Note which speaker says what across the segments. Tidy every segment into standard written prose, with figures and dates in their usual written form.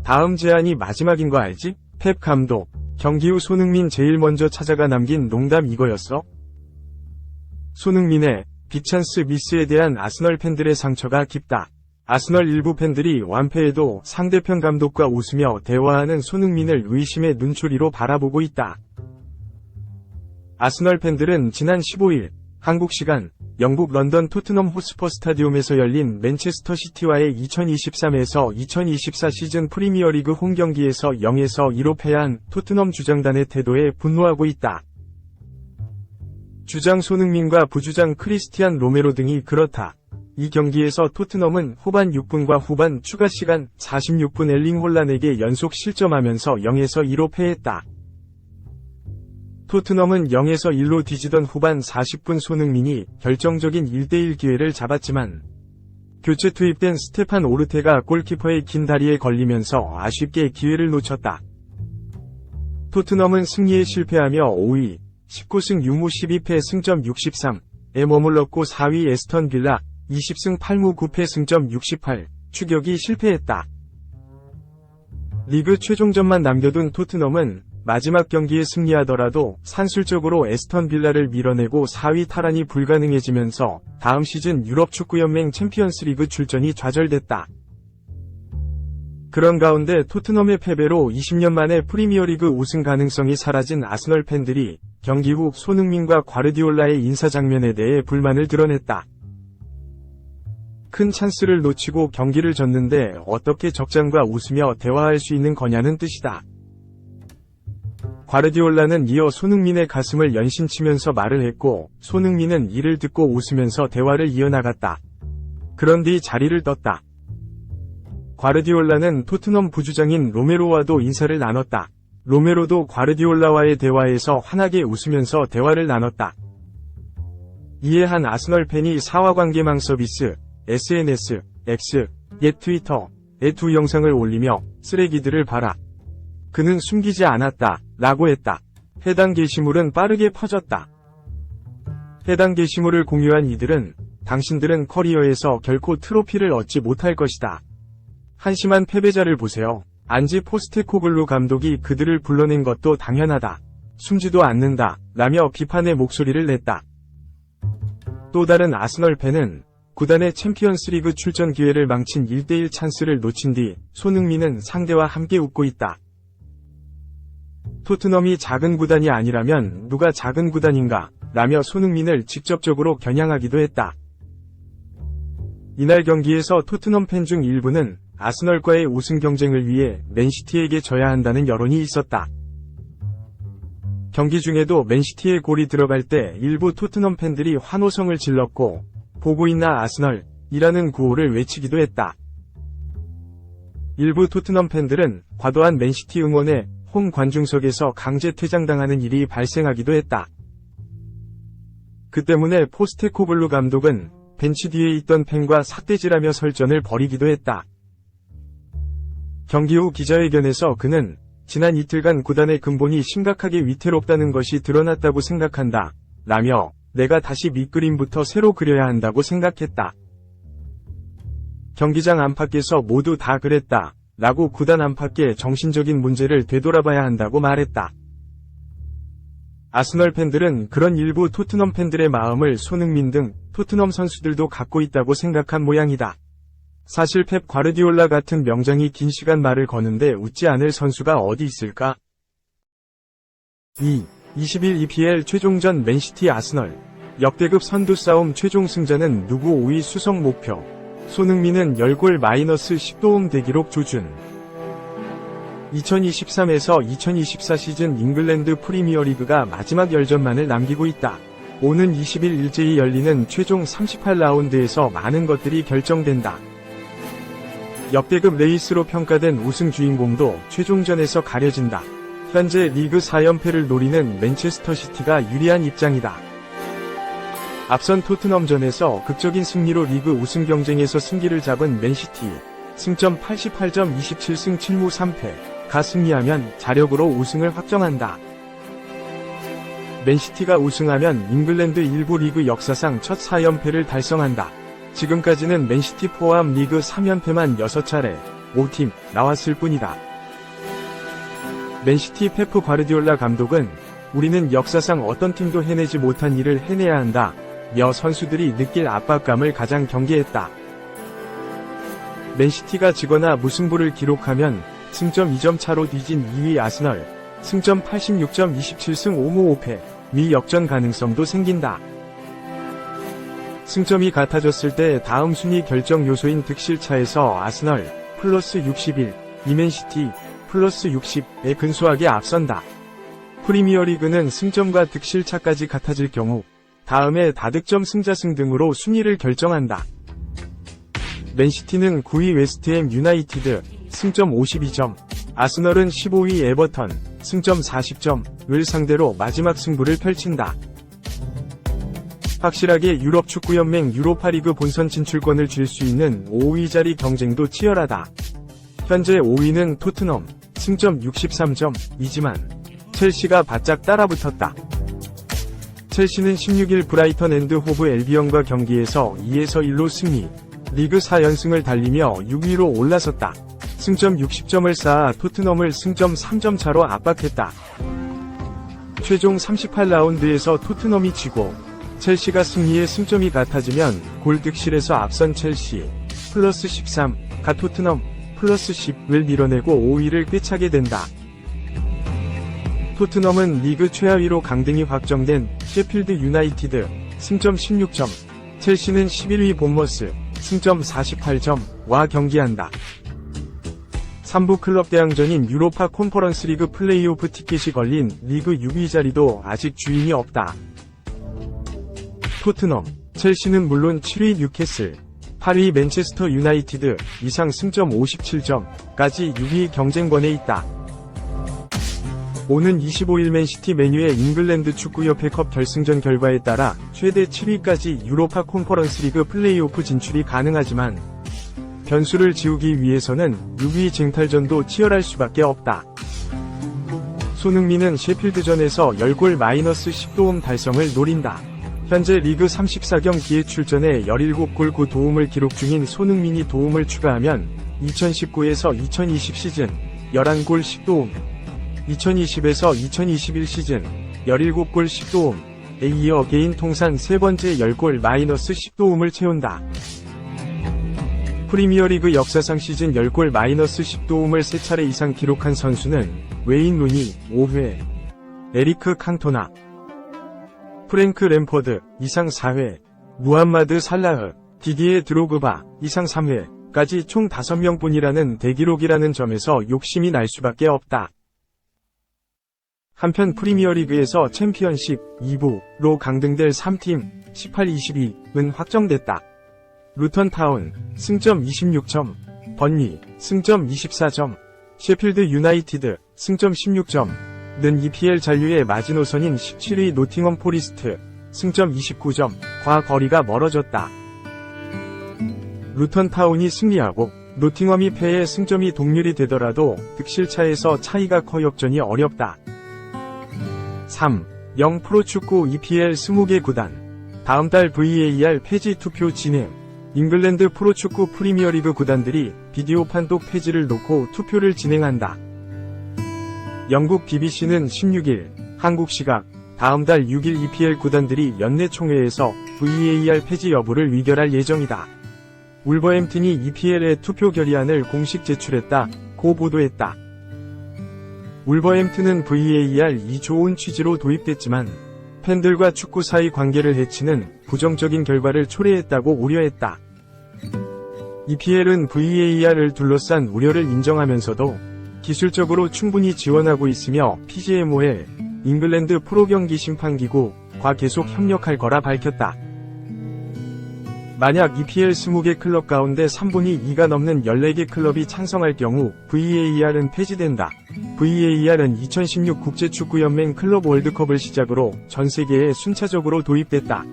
Speaker 1: 다음 제안이 마지막인 거 알지? 펩 감독, 경기 후 손흥민 제일 먼저 찾아가 남긴 농담 이거였어? 손흥민의 빅찬스 미스에 대한 아스널 팬들의 상처가 깊다. 아스널 일부 팬들이 완패에도 상대편 감독과 웃으며 대화하는 손흥민을 의심의 눈초리로 바라보고 있다. 아스널 팬들은 지난 15일 한국 시간 영국 런던 토트넘 호스퍼 스타디움에서 열린 맨체스터 시티와의 2023에서 2024 시즌 프리미어리그 홈경기에서 0에서 2로 패한 토트넘 주장단의 태도에 분노하고 있다. 주장 손흥민과 부주장 크리스티안 로메로 등이 그렇다. 이 경기에서 토트넘은 후반 6분과 후반 추가 시간 46분 엘링 홀란에게 연속 실점하면서 0에서 2로 패했다. 토트넘은 0에서 1로 뒤지던 후반 40분 손흥민이 결정적인 1대1 기회를 잡았지만 교체 투입된 스테판 오르테가 골키퍼의 긴 다리에 걸리면서 아쉽게 기회를 놓쳤다. 토트넘은 승리에 실패하며 5위, 19승 6무 12패 승점 63에 머물렀고 4위 에스턴 빌라 20승 8무 9패 승점 68, 추격이 실패했다. 리그 최종전만 남겨둔 토트넘은 마지막 경기에 승리하더라도 산술적으로 에스턴 빌라를 밀어내고 4위 탈환이 불가능해지면서 다음 시즌 유럽축구연맹 챔피언스리그 출전이 좌절됐다. 그런 가운데 토트넘의 패배로 20년 만에 프리미어리그 우승 가능성이 사라진 아스널 팬들이 경기 후 손흥민과 과르디올라의 인사 장면에 대해 불만을 드러냈다. 큰 찬스를 놓치고 경기를 졌는데 어떻게 적장과 웃으며 대화할 수 있는 거냐는 뜻이다. 과르디올라는 이어 손흥민의 가슴을 연신치면서 말을 했고 손흥민은 이를 듣고 웃으면서 대화를 이어나갔다. 그런 뒤 자리를 떴다. 과르디올라는 토트넘 부주장인 로메로와도 인사를 나눴다. 로메로도 과르디올라와의 대화에서 환하게 웃으면서 대화를 나눴다. 이에 한 아스널 팬이 사화관계망 서비스 SNS, X, 옛 트위터에 두 영상을 올리며 쓰레기들을 봐라. 그는 숨기지 않았다. 라고 했다. 해당 게시물은 빠르게 퍼졌다. 해당 게시물을 공유한 이들은 당신들은 커리어에서 결코 트로피를 얻지 못할 것이다. 한심한 패배자를 보세요. 안지 포스테코글루 감독이 그들을 불러낸 것도 당연하다. 숨지도 않는다. 라며 비판의 목소리를 냈다. 또 다른 아스널 팬은 구단의 챔피언스리그 출전 기회를 망친 1대1 찬스를 놓친 뒤 손흥민은 상대와 함께 웃고 있다. 토트넘이 작은 구단이 아니라면 누가 작은 구단인가? 라며 손흥민을 직접적으로 겨냥하기도 했다. 이날 경기에서 토트넘 팬 중 일부는 아스널과의 우승 경쟁을 위해 맨시티에게 져야 한다는 여론이 있었다. 경기 중에도 맨시티의 골이 들어갈 때 일부 토트넘 팬들이 환호성을 질렀고 보고 있나 아스널이라는 구호를 외치기도 했다. 일부 토트넘 팬들은 과도한 맨시티 응원에 홈 관중석에서 강제 퇴장당하는 일이 발생하기도 했다. 그 때문에 포스테코글루 감독은 벤치 뒤에 있던 팬과 삿대질하며 설전을 벌이기도 했다. 경기 후 기자회견에서 그는 지난 이틀간 구단의 근본이 심각하게 위태롭다는 것이 드러났다고 생각한다. 라며 내가 다시 밑그림부터 새로 그려야 한다고 생각했다. 경기장 안팎에서 모두 다 그랬다. 라고 구단 안팎의 정신적인 문제를 되돌아봐야 한다고 말했다. 아스널 팬들은 그런 일부 토트넘 팬들의 마음을 손흥민 등 토트넘 선수들도 갖고 있다고 생각한 모양이다. 사실 펩 과르디올라 같은 명장이 긴 시간 말을 거는데 웃지 않을 선수가 어디 있을까? 20일 EPL 최종전 맨시티 아스널 역대급 선두 싸움 최종 승자는 누구 5위 수성 목표. 손흥민은 10골 -10도움 대기록 조준. 2023에서 2024 시즌 잉글랜드 프리미어리그가 마지막 열전만을 남기고 있다. 오는 20일 일제히 열리는 최종 38라운드에서 많은 것들이 결정된다. 역대급 레이스로 평가된 우승 주인공도 최종전에서 가려진다. 현재 리그 4연패를 노리는 맨체스터 시티가 유리한 입장이다. 앞선 토트넘전에서 극적인 승리로 리그 우승 경쟁에서 승기를 잡은 맨시티, 승점 88점 27승 7무 3패가 승리하면 자력으로 우승을 확정한다. 맨시티가 우승하면 잉글랜드 1부 리그 역사상 첫 4연패를 달성한다. 지금까지는 맨시티 포함 리그 3연패만 6차례, 5팀 나왔을 뿐이다. 맨시티 펩 과르디올라 감독은 우리는 역사상 어떤 팀도 해내지 못한 일을 해내야 한다 며 선수들이 느낄 압박감을 가장 경계했다. 맨시티가 지거나 무승부를 기록하면 승점 2점 차로 뒤진 2위 아스널, 승점 86점 27승 5무 5패, 미 역전 가능성도 생긴다. 승점이 같아졌을 때 다음 순위 결정 요소인 득실차에서 아스널 플러스 61, 맨시티 플러스 60에 근소하게 앞선다. 프리미어리그는 승점과 득실차까지 같아질 경우 다음에 다득점 승자승 등으로 순위를 결정한다. 맨시티는 9위 웨스트햄 유나이티드, 승점 52점, 아스널은 15위 에버턴, 승점 40점을 상대로 마지막 승부를 펼친다. 확실하게 유럽 축구연맹 유로파리그 본선 진출권을 쥘 수 있는 5위 자리 경쟁도 치열하다. 현재 5위는 토트넘, 승점 63점이지만 첼시가 바짝 따라붙었다. 첼시는 16일 브라이턴 앤드 호브 엘비언과 경기에서 2에서 1로 승리, 리그 4연승을 달리며 6위로 올라섰다. 승점 60점을 쌓아 토트넘을 승점 3점 차로 압박했다. 최종 38라운드에서 토트넘이 지고 첼시가 승리에 승점이 같아지면 골득실에서 앞선 첼시 플러스 13가 토트넘 플러스 10을 밀어내고 5위를 꿰차게 된다. 토트넘은 리그 최하위로 강등이 확정된 셰필드 유나이티드 승점 16점, 첼시는 11위 본머스 승점 48점과 경기한다. 3부 클럽 대항전인 유로파 콘퍼런스 리그 플레이오프 티켓이 걸린 리그 6위 자리도 아직 주인이 없다. 토트넘, 첼시는 물론 7위 뉴캐슬, 8위 맨체스터 유나이티드 이상 승점 57점까지 6위 경쟁권에 있다. 오는 25일 맨시티 맨유의 잉글랜드 축구협회컵 결승전 결과에 따라 최대 7위까지 유로파 콘퍼런스 리그 플레이오프 진출이 가능하지만 변수를 지우기 위해서는 6위 쟁탈전도 치열할 수밖에 없다. 손흥민은 셰필드전에서 10골 마이너스 10도움 달성을 노린다. 현재 리그 34경기에 출전해 17골 9도움을 기록 중인 손흥민이 도움을 추가하면 2019에서 2020 시즌 11골 10도움, 2020에서 2021 시즌 17골 10도움에 이어 개인 통산 세 번째 10골 마이너스 10도움을 채운다. 프리미어리그 역사상 시즌 10골 마이너스 10도움을 3차례 이상 기록한 선수는 웨인 루니 5회, 에리크 칸토나, 프랭크 램퍼드 이상 4회, 무함마드 살라흐, 디디에 드로그바 이상 3회까지 총 5명뿐이라는 대기록이라는 점에서 욕심이 날 수밖에 없다. 한편 프리미어리그에서 챔피언십 2부로 강등될 3팀 18-22은 확정됐다. 루턴타운 승점 26점, 번리 승점 24점, 셰필드 유나이티드 승점 16점는 EPL 잔류의 마지노선인 17위 노팅엄 포리스트 승점 29점과 거리가 멀어졌다. 루턴타운이 승리하고 노팅엄이 패해 승점이 동률이 되더라도 득실차에서 차이가 커 역전이 어렵다. 3.0 프로축구 EPL 20개 구단 다음 달 VAR 폐지 투표 진행. 잉글랜드 프로축구 프리미어리그 구단들이 비디오 판독 폐지를 놓고 투표를 진행한다. 영국 BBC는 16일 한국 시각 다음 달 6일 EPL 구단들이 연내 총회에서 VAR 폐지 여부를 의결할 예정이다. 울버햄튼이 EPL의 투표 결의안을 공식 제출했다고 보도했다. 울버햄튼은 VAR이 좋은 취지로 도입됐지만 팬들과 축구 사이 관계를 해치는 부정적인 결과를 초래했다고 우려했다. EPL은 VAR을 둘러싼 우려를 인정하면서도 기술적으로 충분히 지원하고 있으며 PGMOL, 잉글랜드 프로경기 심판기구과 계속 협력할 거라 밝혔다. 만약 EPL 20개 클럽 가운데 3분의 2가 넘는 14개 클럽이 찬성할 경우 VAR은 폐지된다. VAR은 2016 국제축구연맹 클럽 월드컵을 시작으로 전 세계에 순차적으로 도입됐다.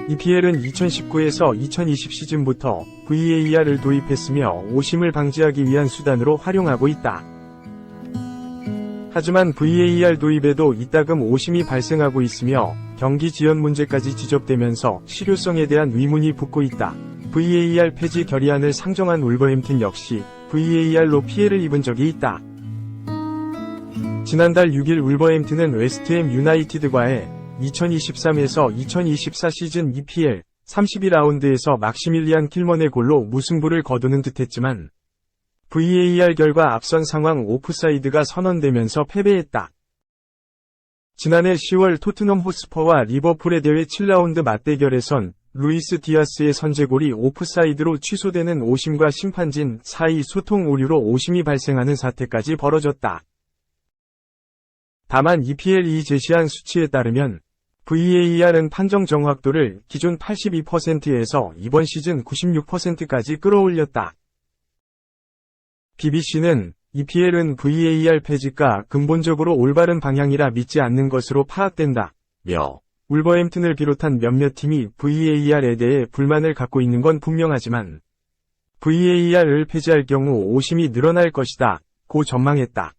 Speaker 1: EPL은 2019에서 2020 시즌부터 VAR을 도입했으며 오심을 방지하기 위한 수단으로 활용하고 있다. 하지만 VAR 도입에도 이따금 오심이 발생하고 있으며 경기 지연 문제까지 지적되면서 실효성에 대한 의문이 붙고 있다. VAR 폐지 결의안을 상정한 울버햄튼 역시 VAR로 피해를 입은 적이 있다. 지난달 6일 울버햄튼은 웨스트햄 유나이티드과의 2023에서 2024 시즌 EPL 32라운드에서 막시밀리안 킬먼의 골로 무승부를 거두는 듯했지만 VAR 결과 앞선 상황 오프사이드가 선언되면서 패배했다. 지난해 10월 토트넘 호스퍼와 리버풀의 대회 7라운드 맞대결에선 루이스 디아스의 선제골이 오프사이드로 취소되는 오심과 심판진 사이 소통 오류로 오심이 발생하는 사태까지 벌어졌다. 다만 EPL이 제시한 수치에 따르면 VAR은 판정 정확도를 기존 82%에서 이번 시즌 96%까지 끌어올렸다. BBC는 EPL은 VAR 폐지가 근본적으로 올바른 방향이라 믿지 않는 것으로 파악된다. 며 울버햄튼을 비롯한 몇몇 팀이 VAR에 대해 불만을 갖고 있는 건 분명하지만 VAR을 폐지할 경우 오심이 늘어날 것이다 고 전망했다.